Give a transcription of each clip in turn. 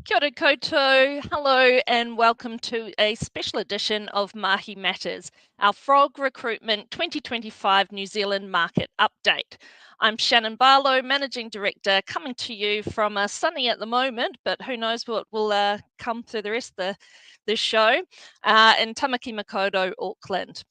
Kia ora koutou, hello and welcome to a special edition of Mahi Matters, our Frog Recruitment 2025 New Zealand Market Update. I'm Shannon Barlow, Managing Director, coming to you from sunny at the moment, but who knows what will come through the rest of the show in Tamaki Makaurau, Auckland.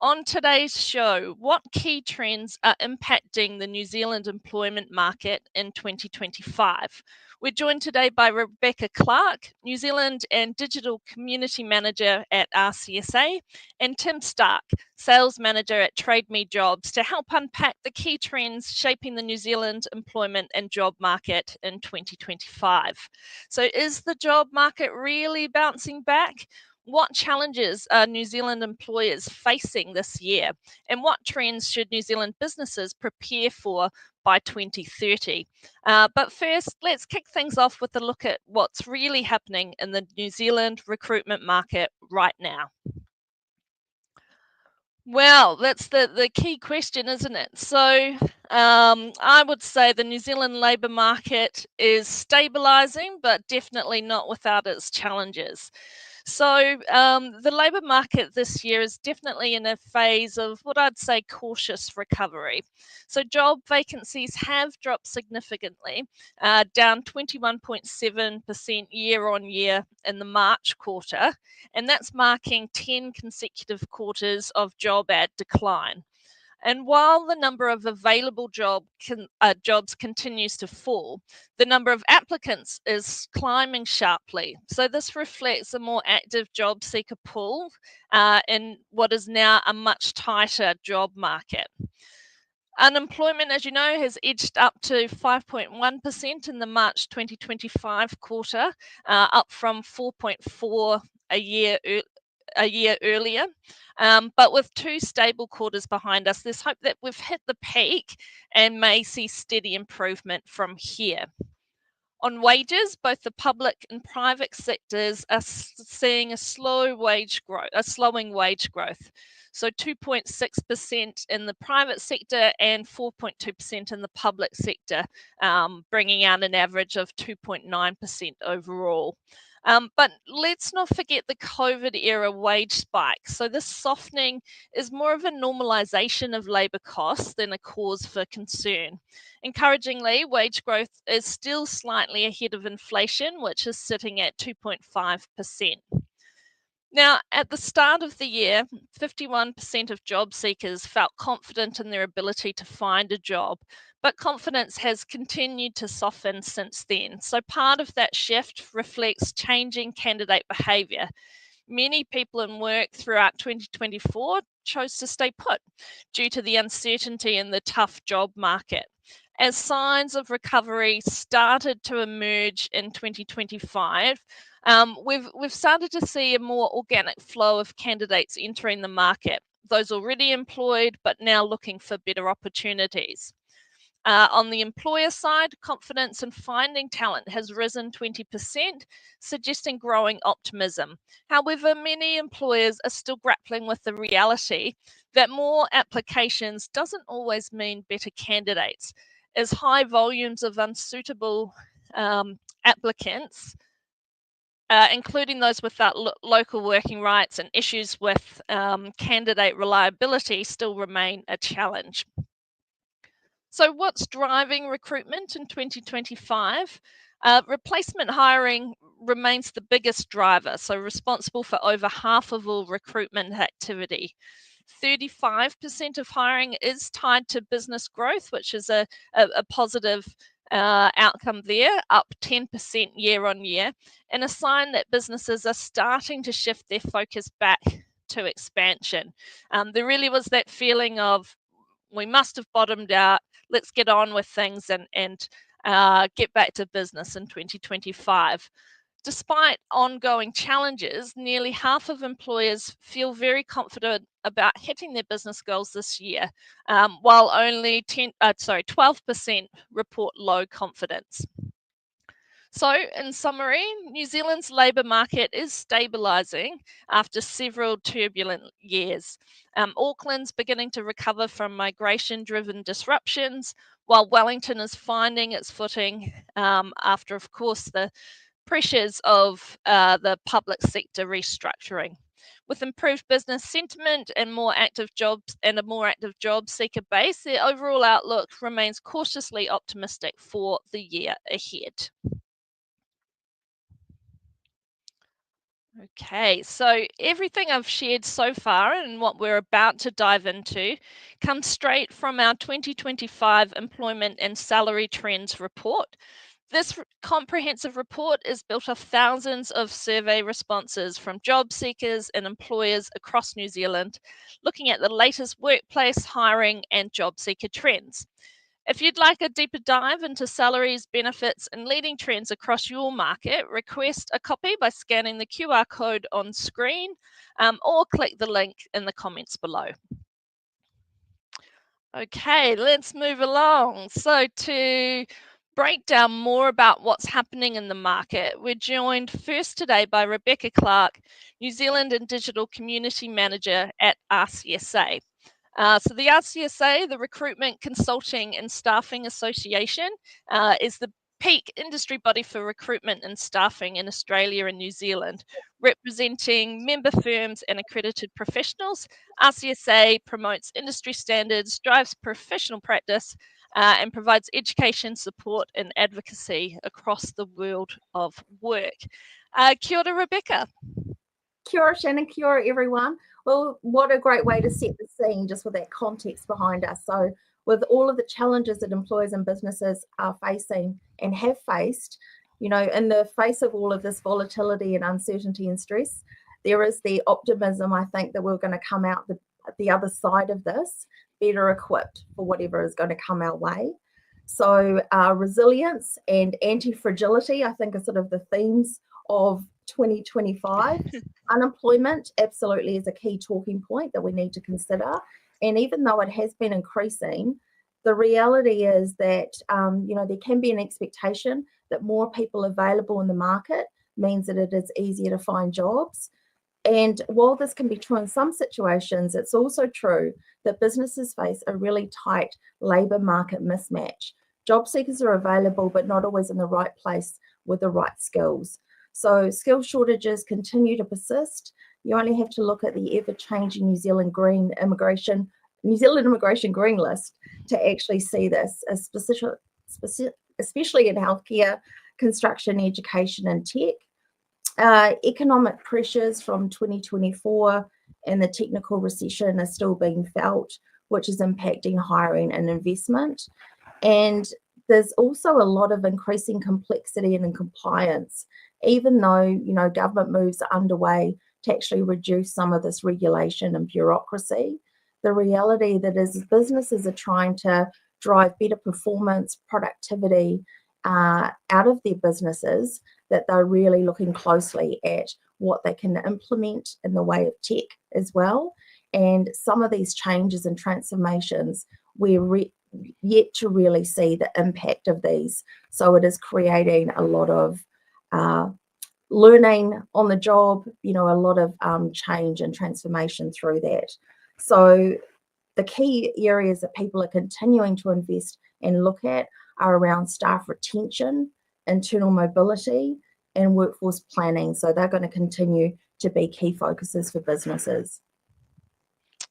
On today's show, what key trends are impacting the New Zealand employment market in 2025? We're joined today by Rebecca Clarke, New Zealand and Digital Community Manager at RCSA, and Tim Stark, Sales Manager at Trade Me Jobs, to help unpack the key trends shaping the New Zealand employment and job market in 2025. So, is the job market really bouncing back? What challenges are New Zealand employers facing this year? And what trends should New Zealand businesses prepare for by 2030? But first, let's kick things off with a look at what's really happening in the New Zealand recruitment market right now. Well, that's the key question, isn't it? So I would say the New Zealand labour market is stabilising, but definitely not without its challenges. So the labour market this year is definitely in a phase of what I'd say cautious recovery. So job vacancies have dropped significantly, down 21.7% year on year in the March quarter, and that's marking 10 consecutive quarters of job ad decline. And while the number of available jobs continues to fall, the number of applicants is climbing sharply. So this reflects a more active job seeker pool in what is now a much tighter job market. Unemployment, as you know, has edged up to 5.1% in the March 2025 quarter, up from 4.4 a year earlier. But with two stable quarters behind us, there's hope that we've hit the peak and may see steady improvement from here. On wages, both the public and private sectors are seeing a slowing wage growth. So 2.6% in the private sector and 4.2% in the public sector, bringing out an average of 2.9% overall. But let's not forget the COVID era wage spike. So this softening is more of a normalisation of labour costs than a cause for concern. Encouragingly, wage growth is still slightly ahead of inflation, which is sitting at 2.5%. Now, at the start of the year, 51% of job seekers felt confident in their ability to find a job, but confidence has continued to soften since then. So, part of that shift reflects changing candidate behaviour. Many people in work throughout 2024 chose to stay put due to the uncertainty in the tough job market. As signs of recovery started to emerge in 2025, we've started to see a more organic flow of candidates entering the market, those already employed but now looking for better opportunities. On the employer side, confidence in finding talent has risen 20%, suggesting growing optimism. However, many employers are still grappling with the reality that more applications doesn't always mean better candidates, as high volumes of unsuitable applicants, including those without local working rights and issues with candidate reliability, still remain a challenge. So, what's driving recruitment in 2025? Replacement hiring remains the biggest driver, so responsible for over half of all recruitment activity. 35% of hiring is tied to business growth, which is a positive outcome there, up 10% year on year, and a sign that businesses are starting to shift their focus back to expansion. There really was that feeling of we must have bottomed out, let's get on with things and get back to business in 2025. Despite ongoing challenges, nearly half of employers feel very confident about hitting their business goals this year, while only 12% report low confidence. So, in summary, New Zealand's labour market is stabilising after several turbulent years. Auckland's beginning to recover from migration-driven disruptions, while Wellington is finding its footing after, of course, the pressures of the public sector restructuring. With improved business sentiment and a more active job seeker base, the overall outlook remains cautiously optimistic for the year ahead. Okay, so everything I've shared so far and what we're about to dive into comes straight from our 2025 Employment and Salary Trends report. This comprehensive report is built off thousands of survey responses from job seekers and employers across New Zealand, looking at the latest workplace hiring and job seeker trends. If you'd like a deeper dive into salaries, benefits, and leading trends across your market, request a copy by scanning the QR code on screen or click the link in the comments below. Okay, let's move along. So to break down more about what's happening in the market, we're joined first today by Rebecca Clarke, New Zealand and Digital Community Manager at RCSA. So the RCSA, the Recruitment Consulting and Staffing Association, is the peak industry body for recruitment and staffing in Australia and New Zealand, representing member firms and accredited professionals. RCSA promotes industry standards, drives professional practice, and provides education, support, and advocacy across the world of work. Kia ora, Rebecca. Kia ora, Shannon. Kia ora, everyone. Well, what a great way to set the scene just with that context behind us. So with all of the challenges that employers and businesses are facing and have faced, you know, in the face of all of this volatility and uncertainty and stress, there is the optimism, I think, that we're going to come out the other side of this better equipped for whatever is going to come our way. So resilience and anti-fragility, I think, are sort of the themes of 2025. Unemployment absolutely is a key talking point that we need to consider. And even though it has been increasing, the reality is that, there can be an expectation that more people available in the market means that it is easier to find jobs. And while this can be true in some situations, it's also true that businesses face a really tight labour market mismatch. Job seekers are available, but not always in the right place with the right skills. So skill shortages continue to persist. You only have to look at the ever-changing New Zealand immigration green list to actually see this, especially in healthcare, construction, education, and tech. Economic pressures from 2024 and the technical recession are still being felt, which is impacting hiring and investment. And there's also a lot of increasing complexity and compliance, even though, government moves are underway to actually reduce some of this regulation and bureaucracy. The reality that is businesses are trying to drive better performance, productivity out of their businesses, that they're really looking closely at what they can implement in the way of tech as well. And some of these changes and transformations, we're yet to really see the impact of these. So it is creating a lot of learning on the job, a lot of change and transformation through that. So the key areas that people are continuing to invest and look at are around staff retention, internal mobility, and workforce planning. So they're going to continue to be key focuses for businesses.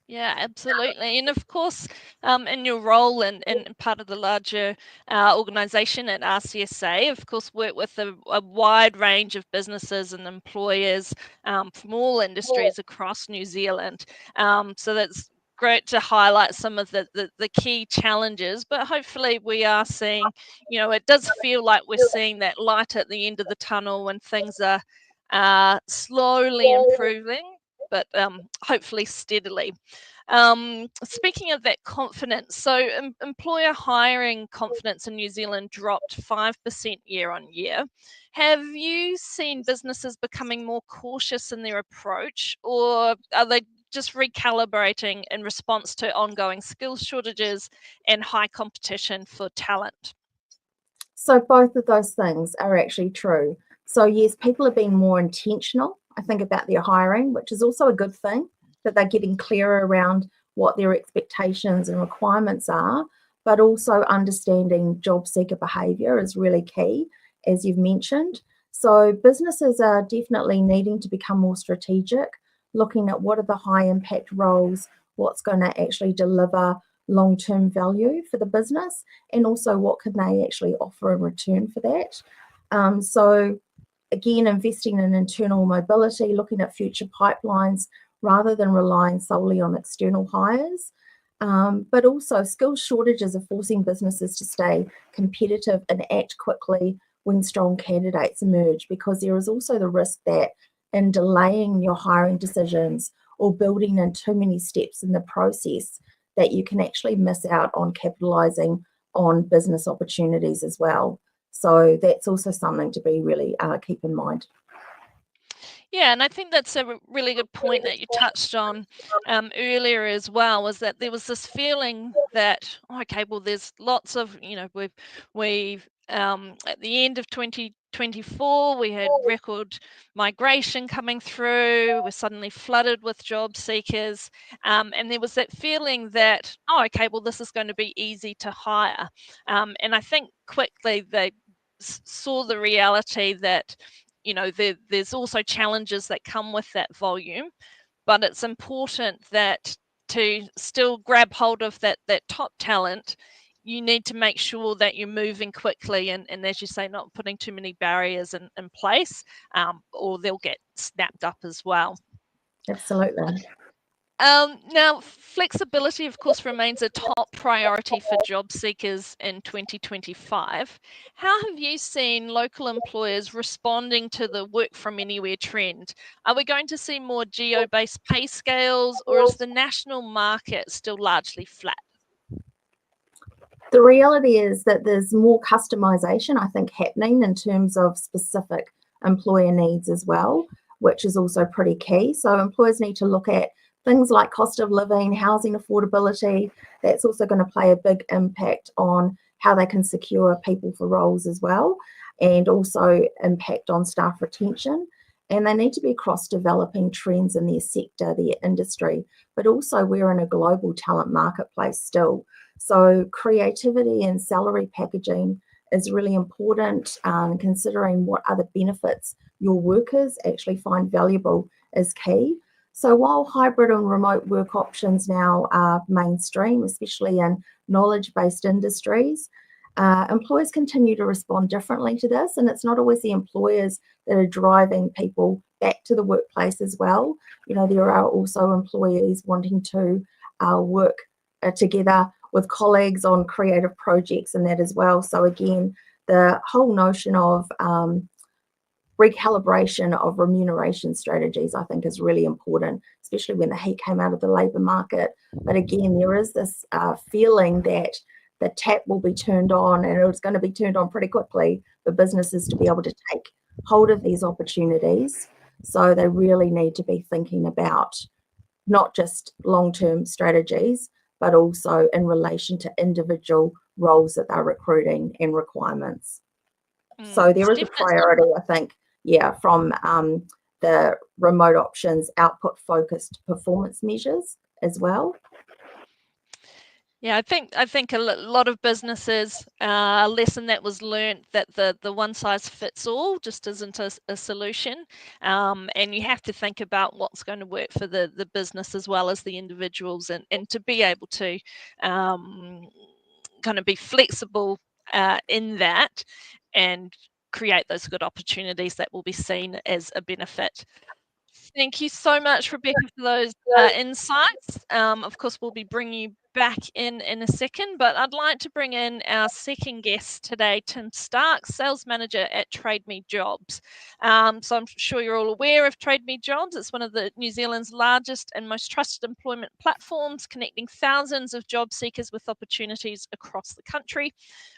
Yeah, absolutely. And of course, in your role and part of the larger organisation at RCSA, of course, work with a wide range of businesses and employers from all industries across New Zealand. So that's great to highlight some of the key challenges, but hopefully we are seeing, it does feel like we're seeing that light at the end of the tunnel when things are slowly improving, but hopefully steadily. Speaking of that confidence, so employer hiring confidence in New Zealand dropped 5% year on year. Have you seen businesses becoming more cautious in their approach, or are they just recalibrating in response to ongoing skills shortages and high competition for talent? So both of those things are actually true. So yes, people are being more intentional, I think, about their hiring, which is also a good thing, that they're getting clearer around what their expectations and requirements are, but also understanding job seeker behaviour is really key, as you've mentioned. So businesses are definitely needing to become more strategic, looking at what are the high impact roles, what's going to actually deliver long-term value for the business, and also what can they actually offer in return for that. So again, investing in internal mobility, looking at future pipelines rather than relying solely on external hires. But also skill shortages are forcing businesses to stay competitive and act quickly when strong candidates emerge, because there is also the risk that in delaying your hiring decisions or building in too many steps in the process, that you can actually miss out on capitalizing on business opportunities as well. So that's also something to be really keep in mind. Yeah, and I think that's a really good point that you touched on earlier as well, was that there was this feeling that, okay, well, there's lots of, we've at the end of 2024, we had record migration coming through, we're suddenly flooded with job seekers, and there was that feeling that, oh, okay, well, this is going to be easy to hire. And I think quickly they saw the reality that there's also challenges that come with that volume, but it's important that to still grab hold of that top talent, you need to make sure that you're moving quickly and as you say, not putting too many barriers in place, or they'll get snapped up as well. Absolutely. Now, flexibility, of course, remains a top priority for job seekers in 2025. How have you seen local employers responding to the work from anywhere trend? Are we going to see more geo-based pay scales, or is the national market still largely flat? The reality is that there's more customization, I think, happening in terms of specific employer needs as well, which is also pretty key. So employers need to look at things like cost of living, housing affordability. That's also going to play a big impact on how they can secure people for roles as well, and also impact on staff retention. And they need to be cross-developing trends in their sector, their industry, but also we're in a global talent marketplace still. So creativity and salary packaging is really important. Considering what other benefits your workers actually find valuable is key. So while hybrid and remote work options now are mainstream, especially in knowledge-based industries, employers continue to respond differently to this, and it's not always the employers that are driving people back to the workplace as well. There are also employees wanting to work together with colleagues on creative projects and that as well. So again, the whole notion of recalibration of remuneration strategies, I think, is really important, especially when the heat came out of the labour market. But again, there is this feeling that the tap will be turned on, and it's going to be turned on pretty quickly for businesses to be able to take hold of these opportunities. So they really need to be thinking about not just long-term strategies, but also in relation to individual roles that they're recruiting and requirements. So there is a priority, I think, from the remote options, output-focused performance measures as well. Yeah, I think a lot of businesses, a lesson that was learned that the one size fits all just isn't a solution, and you have to think about what's going to work for the business as well as the individuals, and to be able to kind of be flexible in that and create those good opportunities that will be seen as a benefit. Thank you so much, Rebecca, for those insights. Of course, we'll be bringing you back in a second, but I'd like to bring in our second guest today, Tim Stark, Sales Manager at Trade Me Jobs. So I'm sure you're all aware of Trade Me Jobs. It's one of the New Zealand's largest and most trusted employment platforms, connecting thousands of job seekers with opportunities across the country,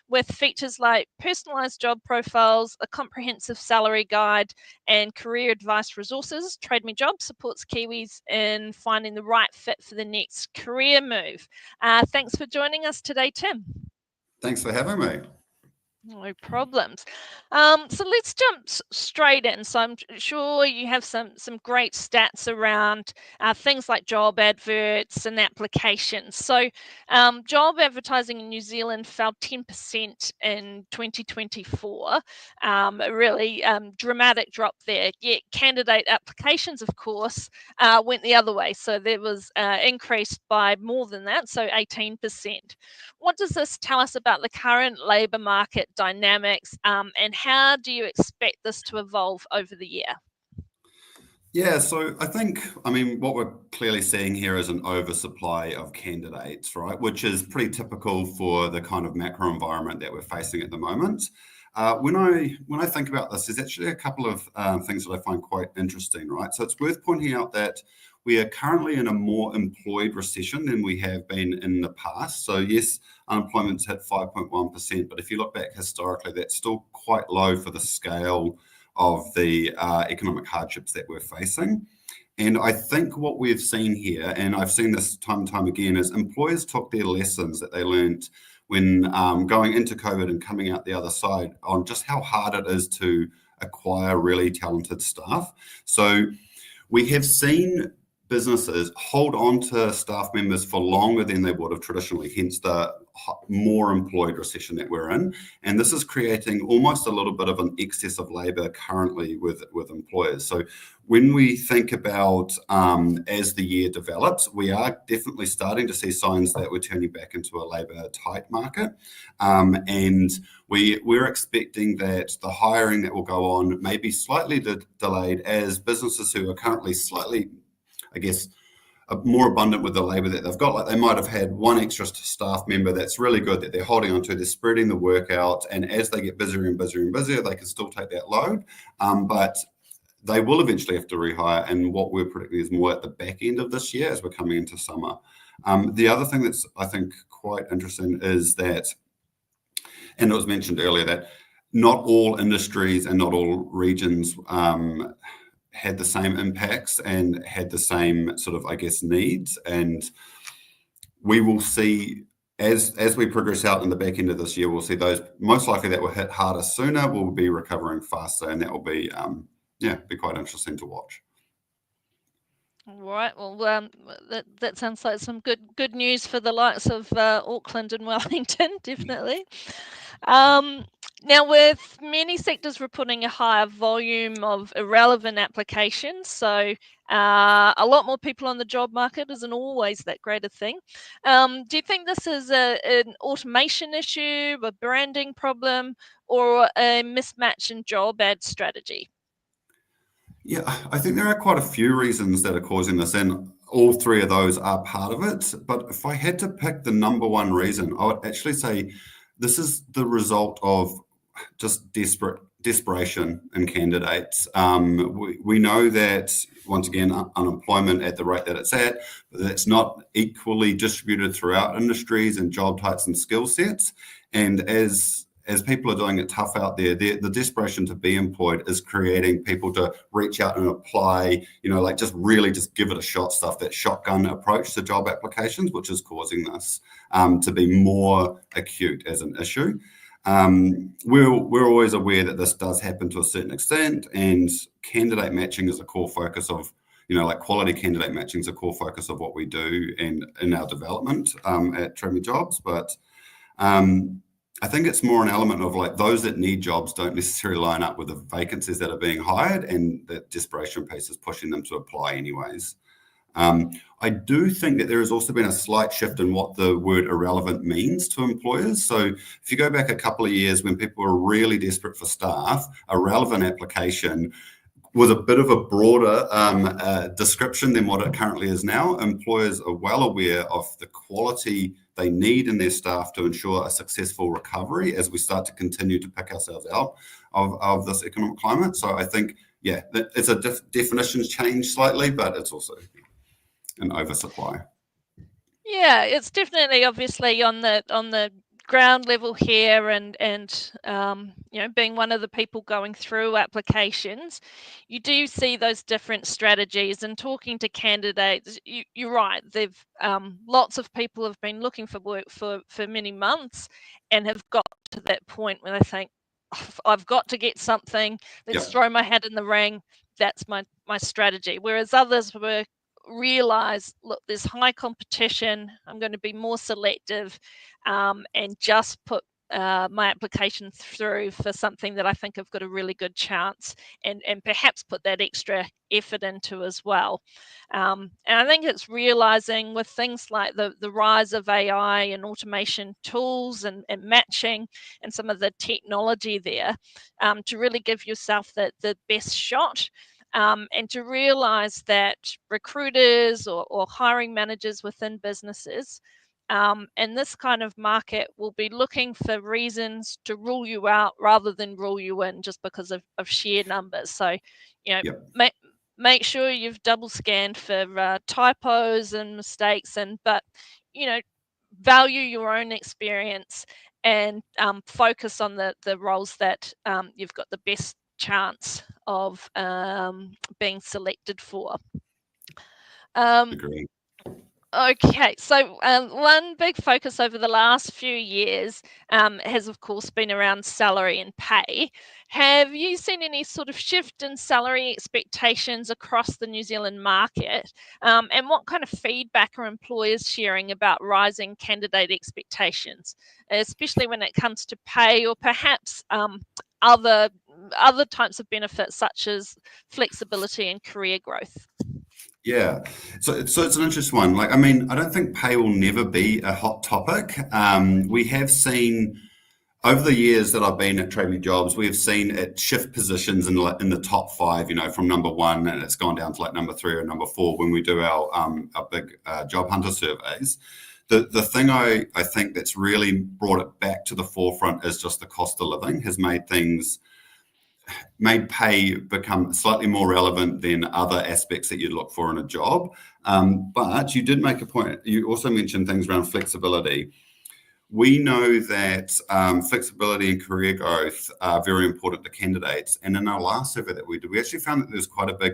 with features like personalised job profiles, a comprehensive salary guide, and career advice resources. Trade Me Jobs supports Kiwis in finding the right fit for the next career move. Thanks for joining us today, Tim. Thanks for having me. No problems. So let's jump straight in. So I'm sure you have some great stats around things like job adverts and applications. So job advertising in New Zealand fell 10% in 2024. A really dramatic drop there. Yet candidate applications, of course, went the other way. So there was increased by more than that, so 18%. What does this tell us about the current labour market dynamics, and how do you expect this to evolve over the year? Yeah, so I mean, what we're clearly seeing here is an oversupply of candidates, right? Which is pretty typical for the kind of macro environment that we're facing at the moment. When I think about this, there's actually a couple of things that I find quite interesting, right? So it's worth pointing out that we are currently in a more employed recession than we have been in the past. So yes, unemployment's hit 5.1%, but if you look back historically, that's still quite low for the scale of the economic hardships that we're facing. And I think what we've seen here, and I've seen this time and time again, is employers took their lessons that they learned when going into COVID and coming out the other side on just how hard it is to acquire really talented staff. So we have seen businesses hold on to staff members for longer than they would have traditionally, hence the more employed recession that we're in. And this is creating almost a little bit of an excess of labour currently with employers. So when we think about as the year develops, we are definitely starting to see signs that we're turning back into a labour tight market. And we're expecting that the hiring that will go on may be slightly delayed as businesses who are currently slightly, I guess, more abundant with the labour that they've got. Like they might have had one extra staff member that's really good that they're holding onto, they're spreading the work out, and as they get busier and busier and busier, they can still take that load. But they will eventually have to rehire, and what we're predicting is more at the back end of this year as we're coming into summer. The other thing that's, I think, quite interesting is that, and it was mentioned earlier, that not all industries and not all regions had the same impacts and had the same sort of, I guess, needs. And we will see as we progress out in the back end of this year, we'll see those most likely that were hit harder sooner will be recovering faster, and that will be be quite interesting to watch. All right. Well, that sounds like some good news for the likes of Auckland and Wellington, definitely. Now, with many sectors reporting a higher volume of irrelevant applications, so a lot more people on the job market isn't always that great a thing. Do you think this is an automation issue, a branding problem, or a mismatch in job ad strategy? Yeah, I think there are quite a few reasons that are causing this, and all three of those are part of it. But if I had to pick the number one reason, I would actually say this is the result of just desperation in candidates. We know that, once again, unemployment at the rate that it's at, that's not equally distributed throughout industries and job types and skill sets. And as people are doing it tough out there, the desperation to be employed is creating people to reach out and apply, like just really just give it a shot stuff, that shotgun approach to job applications, which is causing this to be more acute as an issue. We're always aware that this does happen to a certain extent, and candidate matching is a core focus of, like quality candidate matching is a core focus of what we do and in our development at Trade Me Jobs. But I think it's more an element of like those that need jobs don't necessarily line up with the vacancies that are being hired, and that desperation piece is pushing them to apply anyways. I do think that there has also been a slight shift in what the word irrelevant means to employers. So if you go back a couple of years when people were really desperate for staff, a relevant application was a bit of a broader description than what it currently is now. Employers are well aware of the quality they need in their staff to ensure a successful recovery as we start to continue to pick ourselves out of this economic climate. So I think, it's a definitions change slightly, but it's also an oversupply. Yeah, it's definitely obviously on the ground level here, and being one of the people going through applications, you do see those different strategies. And talking to candidates, you're right. They've lots of people have been looking for work for many months, and have got to that point where they think, I've got to get something. Let's throw my hat in the ring. That's my strategy. Whereas others were realize, look, there's high competition. I'm going to be more selective, and just put my application through for something that I think I've got a really good chance, and perhaps put that extra effort into as well. And I think it's realizing with things like the rise of AI and automation tools, and matching, and some of the technology there, to really give yourself the best shot. And to realize that recruiters or hiring managers within businesses, in this kind of market, will be looking for reasons to rule you out rather than rule you in just because of sheer numbers. So, make sure you've double scanned for typos and mistakes, but value your own experience, and focus on the roles that you've got the best chance of being selected for. Agree. Okay, so one big focus over the last few years has, of course, been around salary and pay. Have you seen any sort of shift in salary expectations across the New Zealand market? And what kind of feedback are employers sharing about rising candidate expectations, especially when it comes to pay, or perhaps other types of benefits such as flexibility and career growth? Yeah, so it's an interesting one. Like, I mean, I don't think pay will never be a hot topic. We have seen over the years that I've been at Trade Me Jobs, we have seen it shift positions in the top 5. From number 1, and it's gone down to like number 3 or number 4 when we do our big job hunter surveys. The thing I think that's really brought it back to the forefront is just the cost of living has made pay become slightly more relevant than other aspects that you'd look for in a job. But you did make a point. You also mentioned things around flexibility. We know that flexibility and career growth are very important to candidates. And in our last survey that we did, we actually found that there's quite a big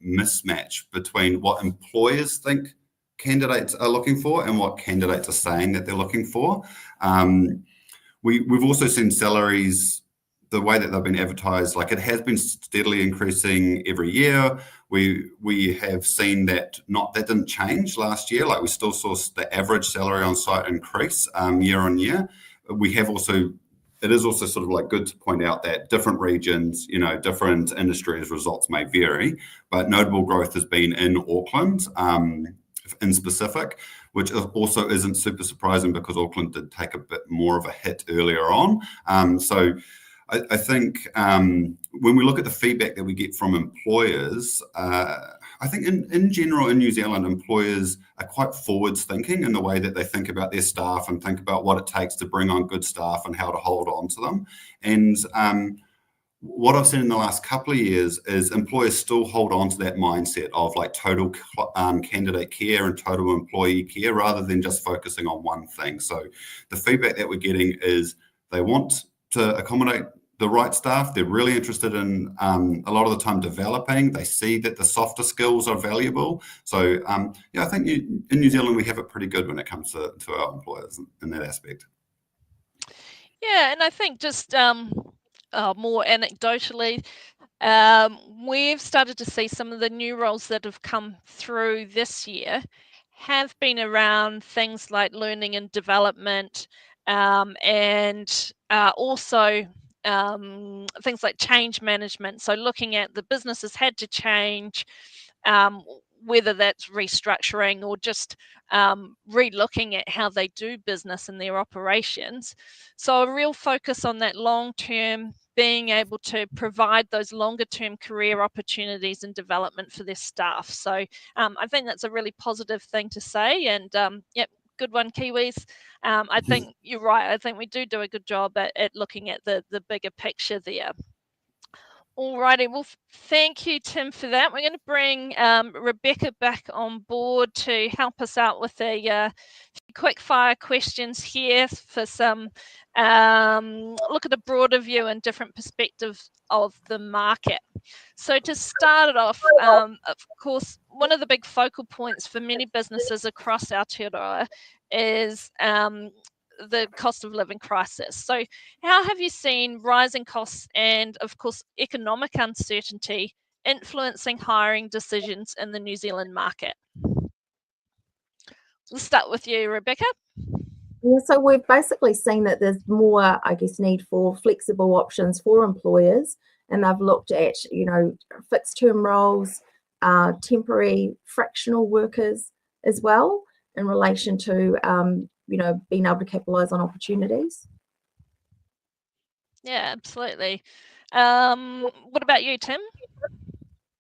mismatch between what employers think candidates are looking for and what candidates are saying that they're looking for. We've also seen salaries, the way that they've been advertised, like it has been steadily increasing every year. We have seen that didn't change last year. Like we still saw the average salary on site increase year on year. It is also sort of like good to point out that different regions, different industries results may vary, but notable growth has been in Auckland in specific, which also isn't super surprising because Auckland did take a bit more of a hit earlier on. So I think when we look at the feedback that we get from employers, I think in general in New Zealand, employers are quite forwards thinking in the way that they think about their staff and think about what it takes to bring on good staff and how to hold on to them. And what I've seen in the last couple of years is employers still hold on to that mindset of like total candidate care and total employee care rather than just focusing on one thing. So the feedback that we're getting is they want to accommodate the right staff. They're really interested in a lot of the time developing. They see that the softer skills are valuable. So I think in New Zealand we have it pretty good when it comes to our employers in that aspect. Yeah, and I think just more anecdotally, we've started to see some of the new roles that have come through this year have been around things like learning and development, and also things like change management. So looking at the businesses had to change, whether that's restructuring or just re-looking at how they do business in their operations. So a real focus on that long-term, being able to provide those longer-term career opportunities and development for their staff. So I think that's a really positive thing to say. And good one, Kiwis. I think you're right. I think we do a good job at looking at the bigger picture there. Alrighty, well, thank you, Tim, for that. We're going to bring Rebecca back on board to help us out with a quick fire questions here for some look at a broader view and different perspectives of the market. So to start it off, of course, one of the big focal points for many businesses across Aotearoa is the cost of living crisis. So how have you seen rising costs and, of course, economic uncertainty influencing hiring decisions in the New Zealand market? We'll start with you, Rebecca. Yeah, so we've basically seen that there's more, I guess, need for flexible options for employers, and they've looked at, fixed term roles, temporary fractional workers as well in relation to, being able to capitalise on opportunities. Yeah, absolutely. What about you, Tim?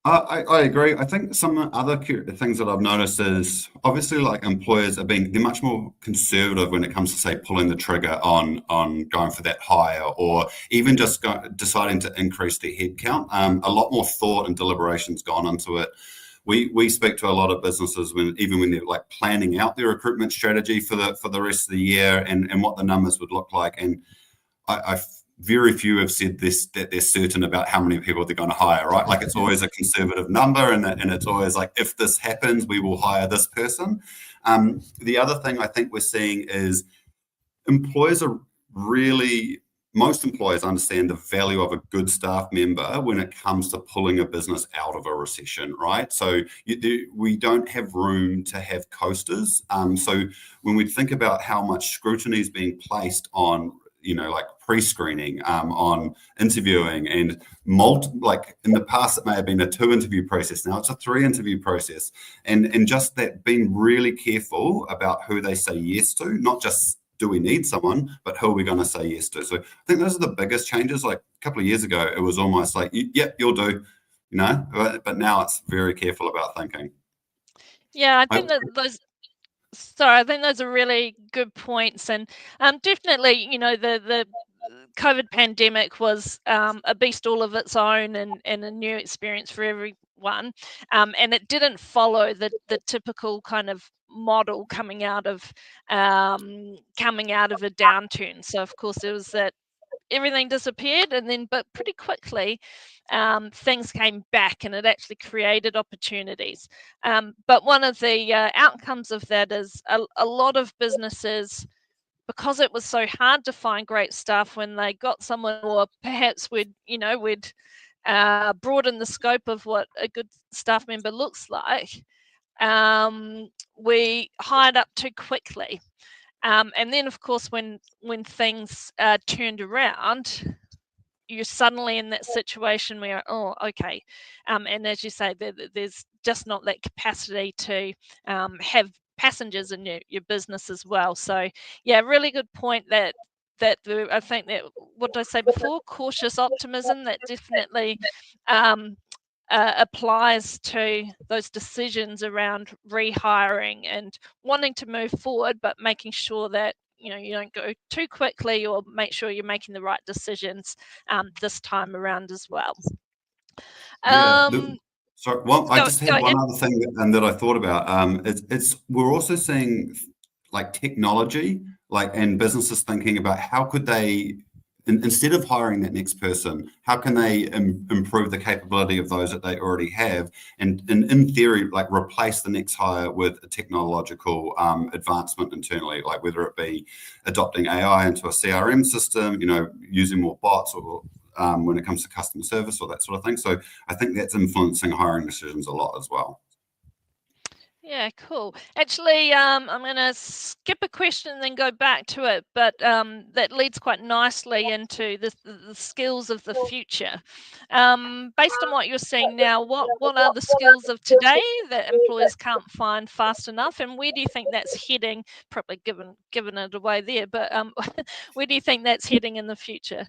I agree. I think some other things that I've noticed is obviously like employers they're much more conservative when it comes to, say, pulling the trigger on going for that hire, or even just deciding to increase their headcount. A lot more thought and deliberation's gone into it. We speak to a lot of businesses when they're like planning out their recruitment strategy for the rest of the year and what the numbers would look like. And very few have said this, that they're certain about how many people they're going to hire, right? Like it's always a conservative number, and it's always like, if this happens, we will hire this person. The other thing I think we're seeing is most employers understand the value of a good staff member when it comes to pulling a business out of a recession, right? So we don't have room to have coasters. So when we think about how much scrutiny is being placed on, like pre-screening, on interviewing, and like in the past it may have been a 2-interview process, now it's a 3-interview process, and just that, being really careful about who they say yes to, not just do we need someone, but who are we going to say yes to. So I think those are the biggest changes. Like a couple of years ago, it was almost like, yep, you'll do, but now it's very careful about thinking. Yeah, I think I think those are really good points, and definitely, the COVID pandemic was a beast all of its own, and a new experience for everyone, and it didn't follow the typical kind of model coming out of a downturn. So of course there was that everything disappeared, and then but pretty quickly things came back, and it actually created opportunities. But one of the outcomes of that is a lot of businesses, because it was so hard to find great staff when they got someone, or perhaps we'd broaden the scope of what a good staff member looks like, we hired up too quickly. And then, of course, when things turned around, you're suddenly in that situation where, oh, okay. And as you say, there's just not that capacity to have passengers in your business as well. So, yeah, really good point that I think that, what did I say before? Cautious optimism, that definitely applies to those decisions around rehiring and wanting to move forward, but making sure that you don't go too quickly, or make sure you're making the right decisions this time around as well. Sorry, I just had one other thing that I thought about. We're also seeing like technology, and businesses thinking about how could they, instead of hiring that next person, how can they improve the capability of those that they already have, and in theory, like replace the next hire with a technological advancement internally, like whether it be adopting AI into a CRM system, using more bots, or when it comes to customer service or that sort of thing. So I think that's influencing hiring decisions a lot as well. Yeah, cool. Actually, I'm going to skip a question and then go back to it, but that leads quite nicely into the skills of the future. Based on what you're seeing now, what are the skills of today that employers can't find fast enough, and where do you think that's heading? Probably given it away there, but where do you think that's heading in the future?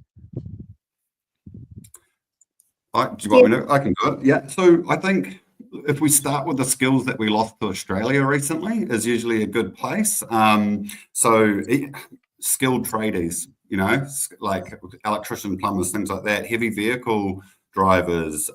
Do you want me to? I can do it. Yeah. So I think if we start with the skills that we lost to Australia recently, is usually a good place. So skilled tradies, like electrician, plumbers, things like that. Heavy vehicle drivers,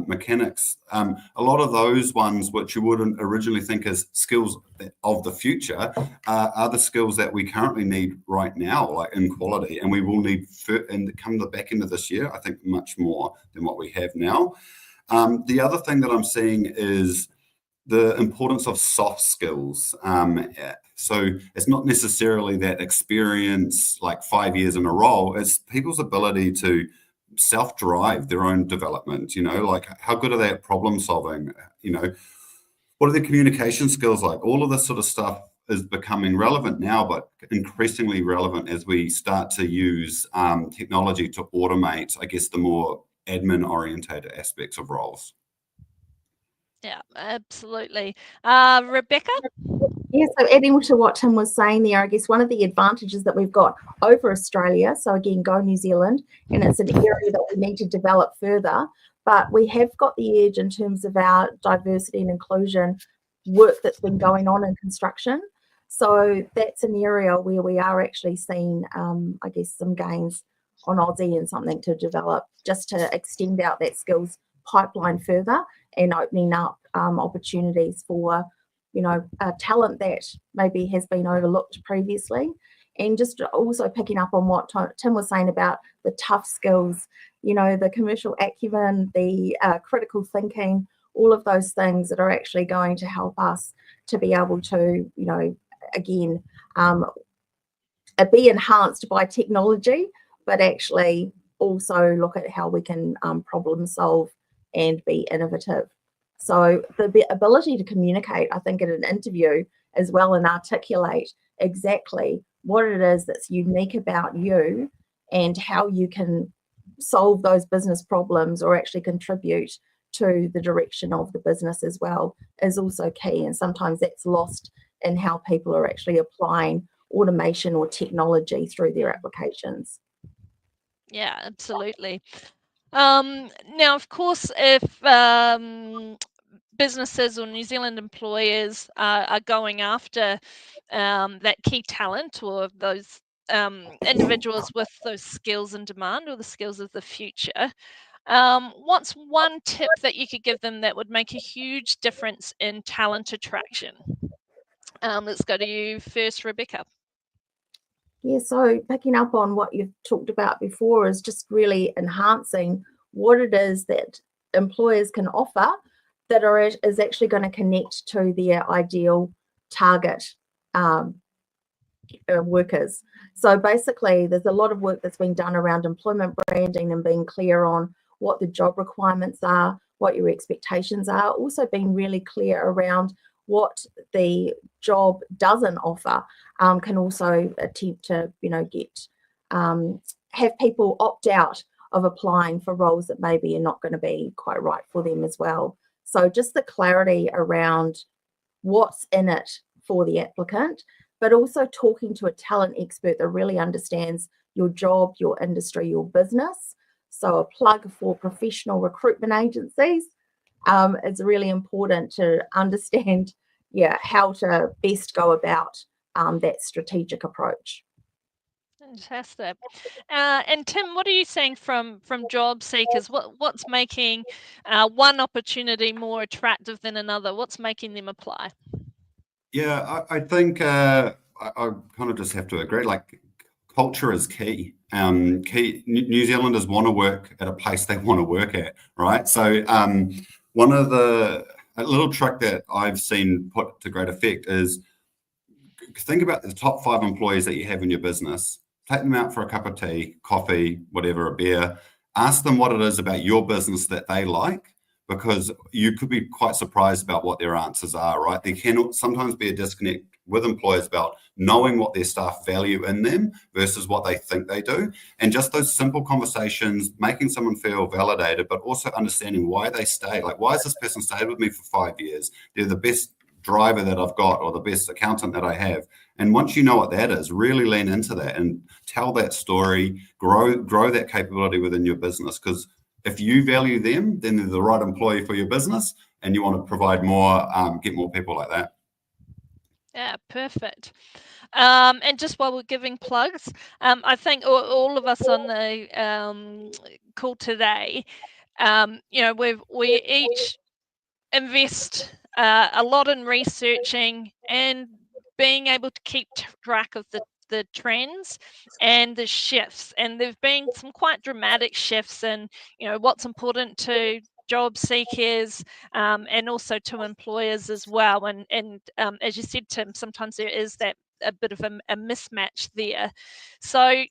mechanics, a lot of those ones which you wouldn't originally think as skills of the future are the skills that we currently need right now, like in quality, and we will need and come the back end of this year, I think much more than what we have now. The other thing that I'm seeing is the importance of soft skills. So it's not necessarily that experience, like 5 years in a role, it's people's ability to self-drive their own development, like how good are they at problem solving, what are their communication skills like? All of this sort of stuff is becoming relevant now, but increasingly relevant as we start to use technology to automate, I guess, the more admin-orientated aspects of roles. Yeah, absolutely. Rebecca? Yeah, so adding to what Tim was saying there, I guess one of the advantages that we've got over Australia, so again, go New Zealand, and it's an area that we need to develop further, but we have got the edge in terms of our diversity and inclusion work that's been going on in construction. So that's an area where we are actually seeing, I guess, some gains on Aussie and something to develop just to extend out that skills pipeline further and opening up opportunities for talent that maybe has been overlooked previously. And just also picking up on what Tim was saying about the tough skills, the commercial acumen, the critical thinking, all of those things that are actually going to help us to be able to, again, be enhanced by technology, but actually also look at how we can problem solve and be innovative. So the ability to communicate, I think, in an interview as well and articulate exactly what it is that's unique about you and how you can solve those business problems or actually contribute to the direction of the business as well is also key. And sometimes that's lost in how people are actually applying automation or technology through their applications. Yeah, absolutely. Now, of course, if businesses or New Zealand employers are going after that key talent or those individuals with those skills in demand or the skills of the future, what's one tip that you could give them that would make a huge difference in talent attraction? Let's go to you first, Rebecca. Yeah, so picking up on what you've talked about before is just really enhancing what it is that employers can offer that is actually going to connect to their ideal target workers. So basically, there's a lot of work that's been done around employment branding and being clear on what the job requirements are, what your expectations are, also being really clear around what the job doesn't offer, can also attempt to, have people opt out of applying for roles that maybe are not going to be quite right for them as well. So just the clarity around what's in it for the applicant, but also talking to a talent expert that really understands your job, your industry, your business. So a plug for professional recruitment agencies. It's really important to understand, how to best go about that strategic approach. Fantastic. And Tim, what are you saying from job seekers? What's making one opportunity more attractive than another? What's making them apply? Yeah, I think I kind of just have to agree. Like, culture is key. New Zealanders want to work at a place they want to work at, right? So one of a little trick that I've seen put to great effect is think about the top 5 employees that you have in your business. Take them out for a cup of tea, coffee, whatever, a beer. Ask them what it is about your business that they like, because you could be quite surprised about what their answers are, right? There can sometimes be a disconnect with employers about knowing what their staff value in them versus what they think they do. And just those simple conversations, making someone feel validated, but also understanding why they stay. Like, why has this person stayed with me for 5 years? They're the best driver that I've got or the best accountant that I have. And once you know what that is, really lean into that and tell that story, grow that capability within your business. Because if you value them, then they're the right employee for your business, and you want to provide more, get more people like that. Yeah, perfect. And just while we're giving plugs, I think all of us on the call today we each invest a lot in researching and being able to keep track of the trends and the shifts. And there've been some quite dramatic shifts in, what's important to job seekers and also to employers as well. And as you said, Tim, sometimes there is that a bit of a mismatch there. So,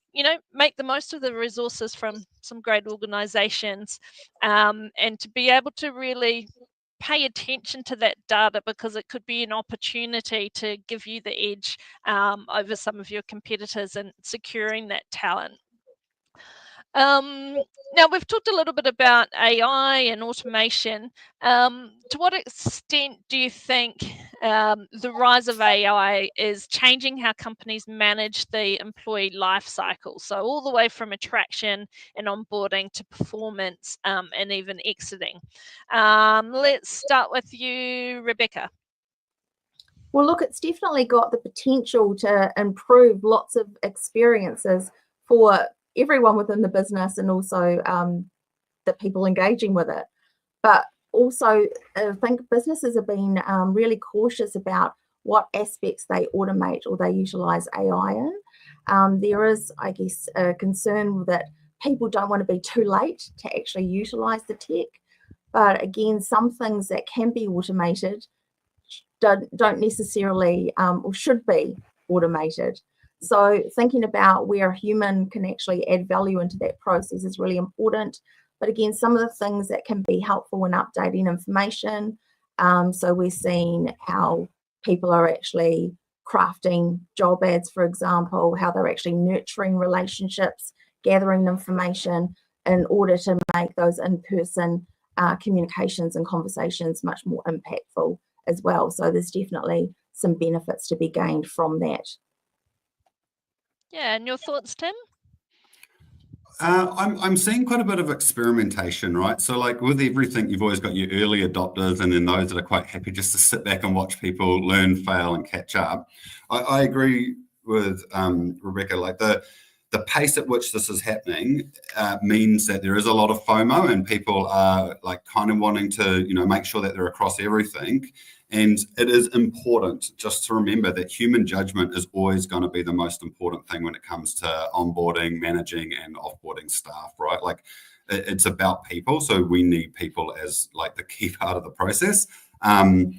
make the most of the resources from some great organizations and to be able to really pay attention to that data, because it could be an opportunity to give you the edge over some of your competitors in securing that talent. Now, we've talked a little bit about AI and automation. To what extent do you think the rise of AI is changing how companies manage the employee life cycle? So all the way from attraction and onboarding to performance and even exiting. Let's start with you, Rebecca. Well, look, it's definitely got the potential to improve lots of experiences for everyone within the business and also the people engaging with it. But also, I think businesses have been really cautious about what aspects they automate or they utilize AI in. There is, I guess, a concern that people don't want to be too late to actually utilize the tech. But again, some things that can be automated don't necessarily or should be automated. So thinking about where a human can actually add value into that process is really important. But again, some of the things that can be helpful in updating information. So we're seeing how people are actually crafting job ads, for example, how they're actually nurturing relationships, gathering information in order to make those in-person communications and conversations much more impactful as well. So there's definitely some benefits to be gained from that. Yeah, and your thoughts, Tim? I'm seeing quite a bit of experimentation, right? So like with everything, you've always got your early adopters and then those that are quite happy just to sit back and watch people learn, fail, and catch up. I agree with Rebecca, like the pace at which this is happening means that there is a lot of FOMO and people are like kind of wanting to, make sure that they're across everything. And it is important just to remember that human judgment is always going to be the most important thing when it comes to onboarding, managing, and offboarding staff, right? Like it's about people. So we need people as like the key part of the process. I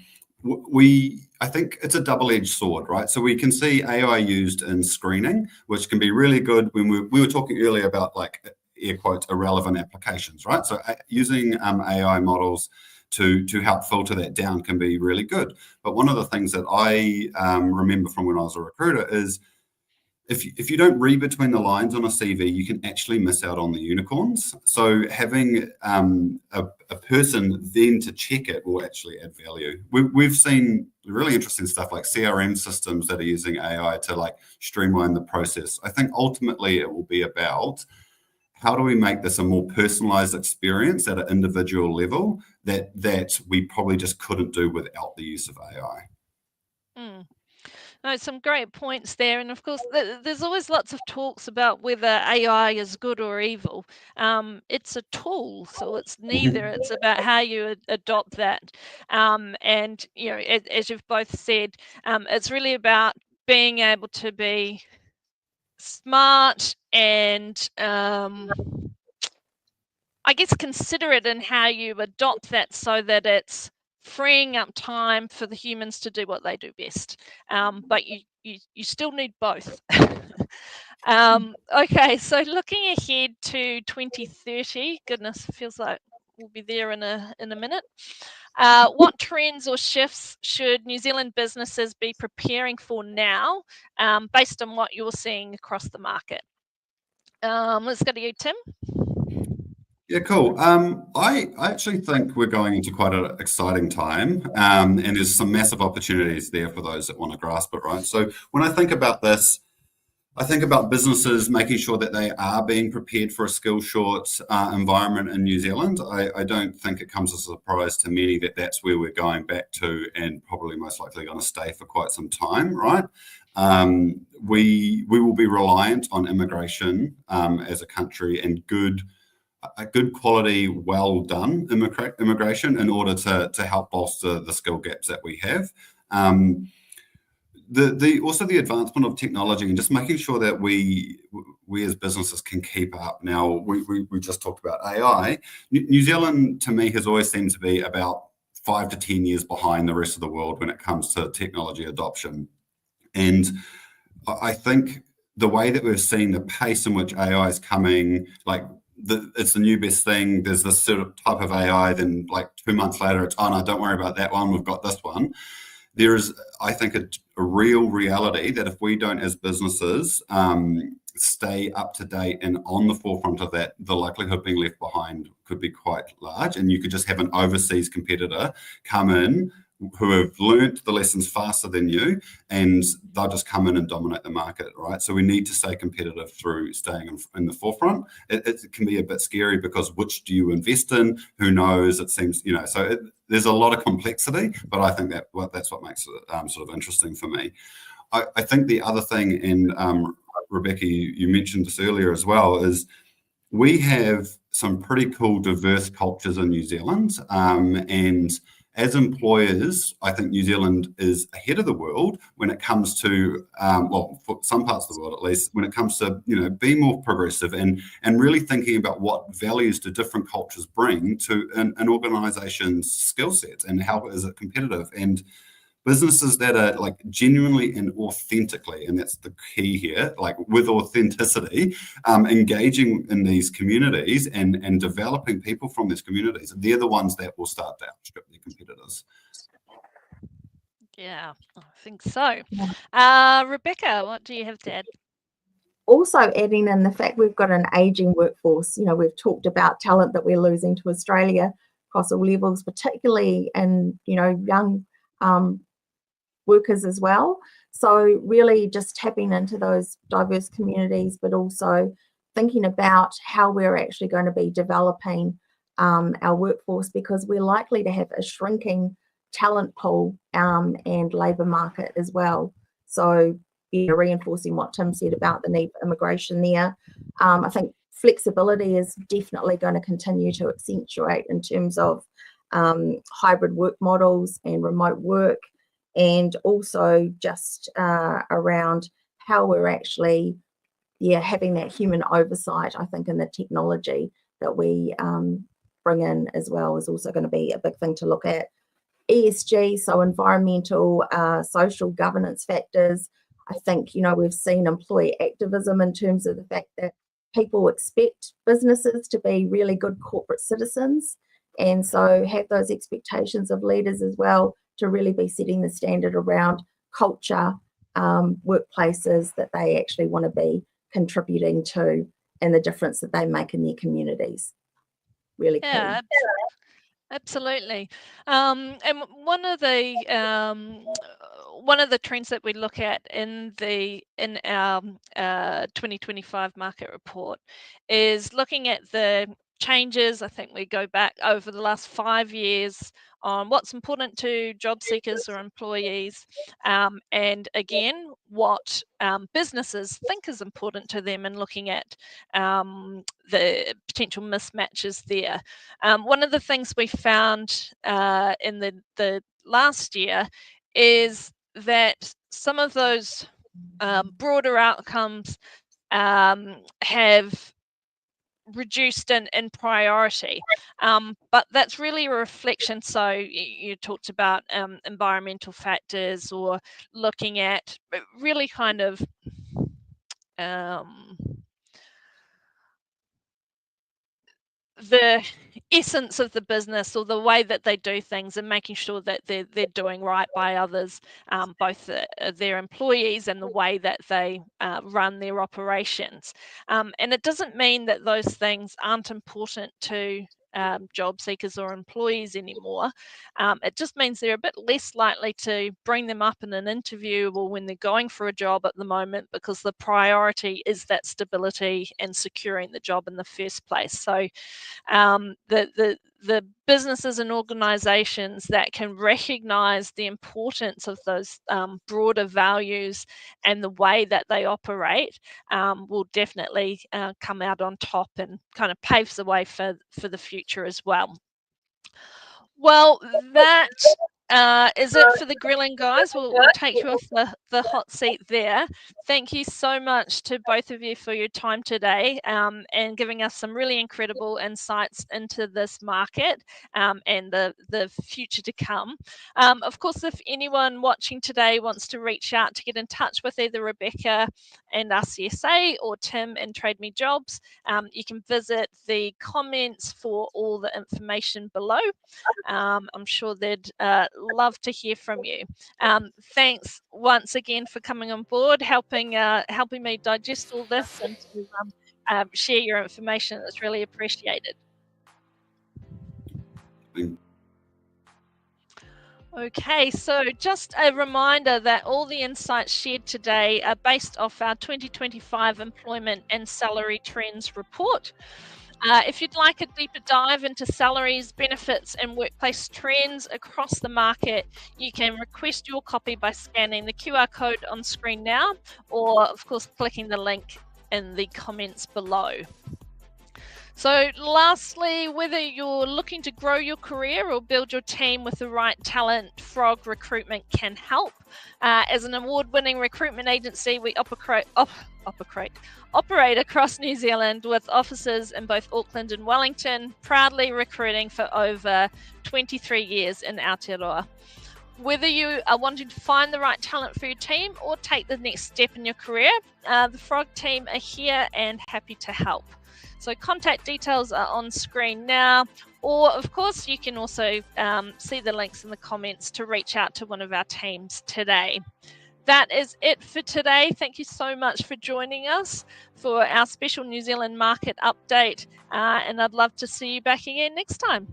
think it's a double-edged sword, right? So we can see AI used in screening, which can be really good when we were talking earlier about like air quotes irrelevant applications, right? So using AI models to help filter that down can be really good. But one of the things that I remember from when I was a recruiter is if you don't read between the lines on a CV, you can actually miss out on the unicorns. So having a person then to check it will actually add value. We've seen really interesting stuff like CRM systems that are using AI to like streamline the process. I think ultimately it will be about how do we make this a more personalized experience at an individual level that we probably just couldn't do without the use of AI. No, some great points there. And of course, there's always lots of talks about whether AI is good or evil. It's a tool, so it's neither. It's about how you adopt that. And, as you've both said, it's really about being able to be smart and I guess considerate in how you adopt that so that it's freeing up time for the humans to do what they do best. But you still need both. Okay, so looking ahead to 2030, goodness, feels like we'll be there in a minute. What trends or shifts should New Zealand businesses be preparing for now, based on what you're seeing across the market? Let's go to you, Tim. Yeah, cool. I actually think we're going into quite an exciting time, and there's some massive opportunities there for those that want to grasp it, right? So when I think about this, I think about businesses making sure that they are being prepared for a skill short environment in New Zealand. I don't think it comes as a surprise to many that that's where we're going back to and probably most likely going to stay for quite some time, right? We will be reliant on immigration as a country and good a good quality, well done immigration in order to help bolster the skill gaps that we have. Also the advancement of technology and just making sure that we as businesses can keep up. Now, we just talked about AI. New Zealand, to me, has always seemed to be about 5 to 10 years behind the rest of the world when it comes to technology adoption. And I think the way that we've seen the pace in which AI is coming, like it's the new best thing, there's this sort of type of AI, then like 2 months later, it's, oh no, don't worry about that one, we've got this one. There is, I think, a real reality that if we don't, as businesses, stay up to date and on the forefront of that, the likelihood of being left behind could be quite large. And you could just have an overseas competitor come in who have learnt the lessons faster than you, and they'll just come in and dominate the market, right? So we need to stay competitive through staying in the forefront. It can be a bit scary because which do you invest in? Who knows? It seems, so there's a lot of complexity, but I think that's what makes it sort of interesting for me. I think the other thing, and Rebecca, you mentioned this earlier as well, is we have some pretty cool diverse cultures in New Zealand, and as employers, I think New Zealand is ahead of the world when it comes to, for some parts of the world at least, when it comes to, being more progressive and really thinking about what values do different cultures bring to an organisation's skill sets and how is it competitive. And businesses that are like genuinely and authentically, and that's the key here, like with authenticity, engaging in these communities and developing people from these communities, they're the ones that will start to outstrip their competitors. Yeah, I think so. Rebecca, what do you have to add? Also adding in the fact we've got an aging workforce. We've talked about talent that we're losing to Australia across all levels, particularly in, young workers as well. So really just tapping into those diverse communities, but also thinking about how we're actually going to be developing our workforce, because we're likely to have a shrinking talent pool and labour market as well. So reinforcing what Tim said about the need for immigration there. I think flexibility is definitely going to continue to accentuate in terms of hybrid work models and remote work, and also just around how we're actually having that human oversight. I think in the technology that we bring in as well is also going to be a big thing to look at. ESG, so environmental, social governance factors. I think, we've seen employee activism in terms of the fact that people expect businesses to be really good corporate citizens, and so have those expectations of leaders as well to really be setting the standard around culture, workplaces that they actually want to be contributing to, and the difference that they make in their communities. Really key. Yeah, absolutely. And one of the trends that we look at in our 2025 market report is looking at the changes. I think we go back over the last 5 years on what's important to job seekers or employees, and again, what businesses think is important to them, and looking at the potential mismatches there. One of the things we found in the last year is that some of those broader outcomes have reduced in priority, but that's really a reflection. So you talked about environmental factors, or looking at really kind of the essence of the business, or the way that they do things, and making sure that they're doing right by others, both their employees and the way that they run their operations. And it doesn't mean that those things aren't important to job seekers or employees anymore. It just means they're a bit less likely to bring them up in an interview or when they're going for a job at the moment, because the priority is that stability and securing the job in the first place. So the the businesses and organisations that can recognise the importance of those broader values and the way that they operate will definitely come out on top and kind of paves the way for the future as well. Well, that is it for the grilling, guys. We'll take you off the hot seat there. Thank you so much to both of you for your time today and giving us some really incredible insights into this market and the future to come. Of course, if anyone watching today wants to reach out to get in touch with either Rebecca and RCSA or Tim and Trade Me Jobs, you can visit the comments for all the information below. I'm sure they'd love to hear from you. Thanks once again for coming on board, helping me digest all this and to share your information. It's really appreciated. Okay, so just a reminder that all the insights shared today are based off our 2025 Employment and Salary Trends report. If you'd like a deeper dive into salaries, benefits, and workplace trends across the market, you can request your copy by scanning the QR code on screen now, or of course, clicking the link in the comments below. So lastly, whether you're looking to grow your career or build your team with the right talent, Frog Recruitment can help. As an award-winning recruitment agency, we operate across New Zealand with offices in both Auckland and Wellington, proudly recruiting for over 23 years in Aotearoa. Whether you are wanting to find the right talent for your team or take the next step in your career, the Frog team are here and happy to help. So contact details are on screen now, or of course you can also see the links in the comments to reach out to one of our teams today. That is it for today. Thank you so much for joining us for our special New Zealand market update, and I'd love to see you back again next time.